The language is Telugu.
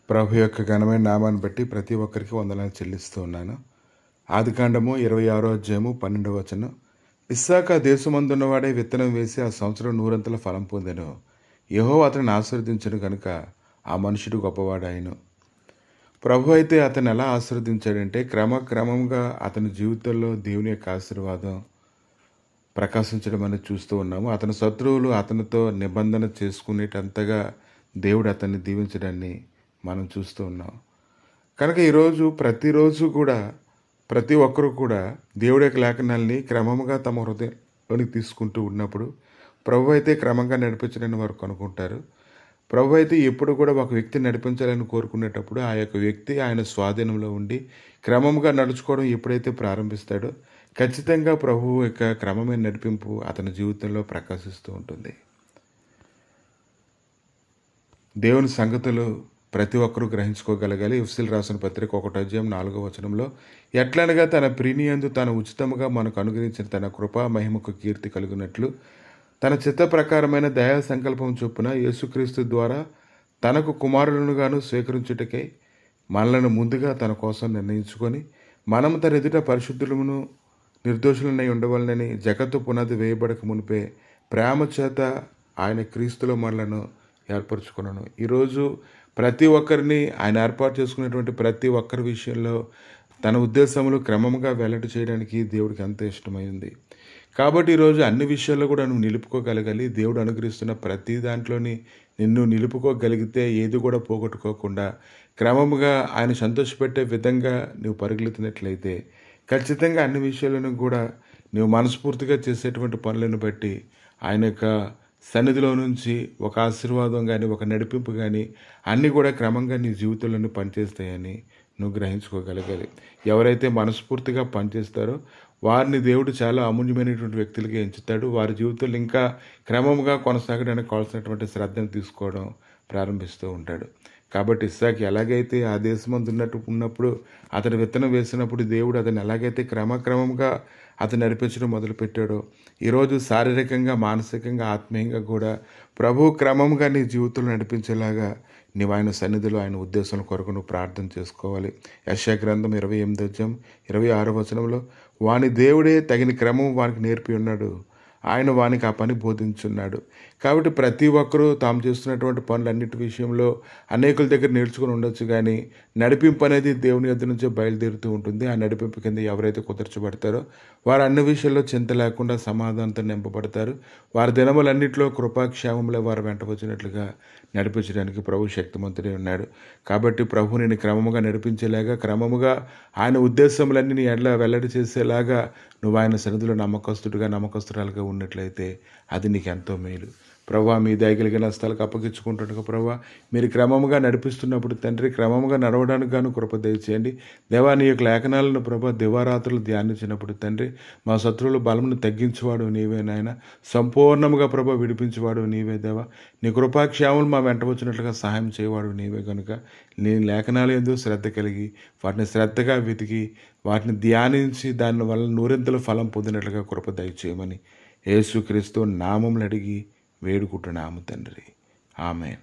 ప్రభు యొక్క ఘనమైన నామాన్ని బట్టి ప్రతి ఒక్కరికి వందనాలు చెల్లిస్తూ ఉన్నాను. ఆదికాండము 26వ అధ్యాయము 12వ వచనం. ఇస్సాకా దేశమందున్నవాడే విత్తనం వేసి ఆ సంవత్సరం నూరంతల ఫలం పొందెను. యెహోవా అతనిని ఆశీర్వదించెను కనుక ఆ మనుషుడు గొప్పవాడాయను. ప్రభు అయితే అతను ఎలా ఆశీర్వదించాడంటే క్రమక్రమంగా అతని జీవితంలో దేవుని యొక్క ఆశీర్వాదం ప్రకాశించడం అనేది చూస్తూ ఉన్నాము. అతని శత్రువులు అతనితో నిబంధన చేసుకునేటంతగా దేవుడు అతన్ని దీవించడాన్ని మనం చూస్తూ ఉన్నాం. కనుక ప్రతిరోజు కూడా ప్రతి ఒక్కరూ కూడా దేవుడి యొక్క లేఖనాల్ని క్రమముగా తమ హృదయంలోనికి తీసుకుంటూ ఉన్నప్పుడు ప్రభు అయితే క్రమంగా నడిపించాలని వారు కనుక్కుంటారు. ప్రభు అయితే ఎప్పుడు కూడా ఒక వ్యక్తిని నడిపించాలని కోరుకునేటప్పుడు ఆ యొక్క వ్యక్తి ఆయన స్వాధీనంలో ఉండి క్రమంగా నడుచుకోవడం ఎప్పుడైతే ప్రారంభిస్తాడో ఖచ్చితంగా ప్రభువు యొక్క క్రమమైన నడిపింపు అతని జీవితంలో ప్రకాశిస్తూ ఉంటుంది. దేవుని సంగతులు ప్రతి ఒక్కరూ గ్రహించుకోగలగాలి. ఎఫెసీయులకు రాసిన పత్రిక 1వ అధ్యాయం 4వ వచనంలో, ఎట్లనగా తన ప్రియనియందు తాను ఉచితముగా మనకు అనుగ్రహించిన తన కృపా మహిమకు కీర్తి కలుగునట్లు తన చిత్త ప్రకారమైన దయా సంకల్పం చొప్పున యేసుక్రీస్తు ద్వారా తనకు కుమారులనుగాను స్వీకరించుటకై మనలను ముందుగా తన కోసం నిర్ణయించుకొని మనము తన ఎదుట పరిశుద్ధులమును నిర్దోషులనై ఉండవలనని జగత్తు పునాది వేయబడక మునిపే ప్రేమ చేత ఆయన క్రీస్తులో మనలను ఏర్పరచుకున్నాను. ఈరోజు ప్రతి ఒక్కరిని ఆయన ఏర్పాటు చేసుకునేటువంటి ప్రతి ఒక్కరి విషయంలో తన ఉద్దేశములు క్రమంగా వెల్లడి చేయడానికి దేవుడికి ఎంత ఇష్టమైంది. కాబట్టి ఈరోజు అన్ని విషయాల్లో కూడా నువ్వు నిలుపుకోగలగాలి. దేవుడు అనుగ్రహిస్తున్న ప్రతి దాంట్లోని నిన్ను నిలుపుకోగలిగితే ఏది కూడా పోగొట్టుకోకుండా క్రమముగా ఆయన సంతోషపెట్టే విధంగా నువ్వు పరుగులెత్తినట్లయితే ఖచ్చితంగా అన్ని విషయాలను కూడా నువ్వు మనస్ఫూర్తిగా చేసేటువంటి పనులను బట్టి ఆయన యొక్క సన్నిధిలో నుంచి ఒక ఆశీర్వాదం కానీ ఒక నడిపింపు కానీ అన్నీ కూడా క్రమంగా నీ జీవితంలోనే పనిచేస్తాయని నువ్వు గ్రహించుకోగలగాలి. ఎవరైతే మనస్ఫూర్తిగా పనిచేస్తారో వారిని దేవుడు చాలా అమూల్యమైనటువంటి వ్యక్తులుగా ఎంచుతాడు. వారి జీవితంలో ఇంకా క్రమంగా కొనసాగడానికి కావాల్సినటువంటి శ్రద్ధను తీసుకోవడం ప్రారంభిస్తూ ఉంటాడు. కాబట్టి ఇస్సాకు ఎలాగైతే ఆ దేశమందు ఉన్నప్పుడు అతను విత్తనం వేసినప్పుడు దేవుడు అతను ఎలాగైతే క్రమక్రమంగా అతను నడిపించడం మొదలుపెట్టాడో ఈరోజు శారీరకంగా మానసికంగా ఆత్మీయంగా కూడా ప్రభు క్రమంగా నీ జీవితంలో నడిపించేలాగా నీవు ఆయన సన్నిధిలో ఆయన ఉద్దేశం కొరకు నువ్వు ప్రార్థన చేసుకోవాలి. యెషయా గ్రంథం 28వ అధ్యాయం 26వ వచనంలో, వాని దేవుడే తగిన క్రమం వానికి నేర్పి ఉన్నాడు, ఆయన వానికి ఆ పని బోధించున్నాడు. కాబట్టి ప్రతి ఒక్కరూ తాము చేస్తున్నటువంటి పనులన్నిటి విషయంలో అనేకుల దగ్గర నేర్చుకుని ఉండొచ్చు, కానీ నడిపింపు అనేది దేవుని యొద్ద నుంచే బయలుదేరుతూ ఉంటుంది. ఆ నడిపింపు కింద ఎవరైతే కుదర్చబడతారో వారు అన్ని విషయాల్లో చింత లేకుండా సమాధానంతో నింపబడతారు. వారి దినములన్నింటిలో కృపాక్షేమంలో వారు వెంట వచ్చినట్లుగా నడిపించడానికి ప్రభు శక్తిమంతుడే ఉన్నాడు. కాబట్టి ప్రభు నేను క్రమముగా నడిపించేలాగా క్రమముగా ఆయన ఉద్దేశములన్నీ నీ ఎడల వెల్లడి చేసేలాగా నువ్వు ఆయన సన్నిధిలో నమ్మకస్తురాలుగా ఉన్నట్లయితే అది నీకు ఎంతో మేలు. ప్రభా, మీ దయగలిగిన స్థలకు అప్పగించుకుంటుండగా ప్రభా, మీరు క్రమముగా నడిపిస్తున్నప్పుడు తండ్రి క్రమముగా నడవడానికి గాను కృప దయచేయండి. దేవా, నీ యొక్క లేఖనాలను ప్రభా దివారాత్రులు ధ్యానించినప్పుడు తండ్రి మా శత్రువుల బలమును తగ్గించేవాడు నీవే నాయన, సంపూర్ణముగా ప్రభా విడిపించేవాడు నీవే దేవా, నీ కృపాక్షేమలు మా వెంట వచ్చినట్లుగా సహాయం చేయవాడు నీవే కనుక నీ లేఖనాలు ఎందుకు శ్రద్ధ కలిగి వాటిని శ్రద్ధగా వెతికి వాటిని ధ్యానించి దాని వల్ల నూరింతల ఫలం పొందినట్లుగా కృప దయచేయమని యేసుక్రీస్తు నామములు అడిగి వేడుకుంటున్నాము తండ్రి. ఆమేన్.